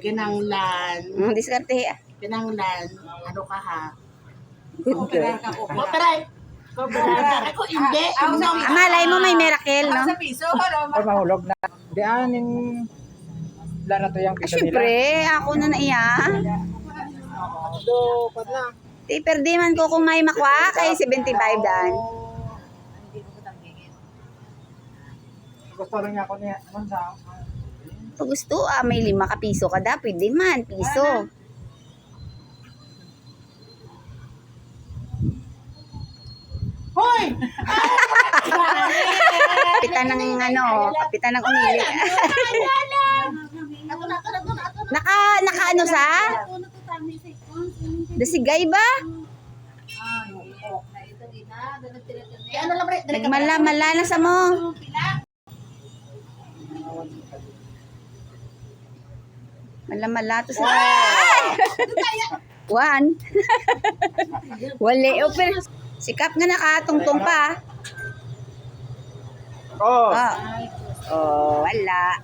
Kinanglan. Diskarte. Kinanglan. Ano ka ha? Good girl. Operay. Ako hindi. Malay mo may miracle, no? Ay, mahulog na. Di aning wala na to yung kita nila. Siyempre, ako na naiya. Do, pat lang. Di man ko kung may makwa kay 75 dan. Gusto rin niya ako niya. Ano sa? Pag gusto, may 5 ka piso ka da, pwede man, piso. Hoy! Kapitan ng kapitan ng umili. Naka ano sa? Dasigay ba? Nagmala na sa mo. Mala to sa. One. Wale, open. Sikap nga nakatungtong pa. Oh. Oh, wala.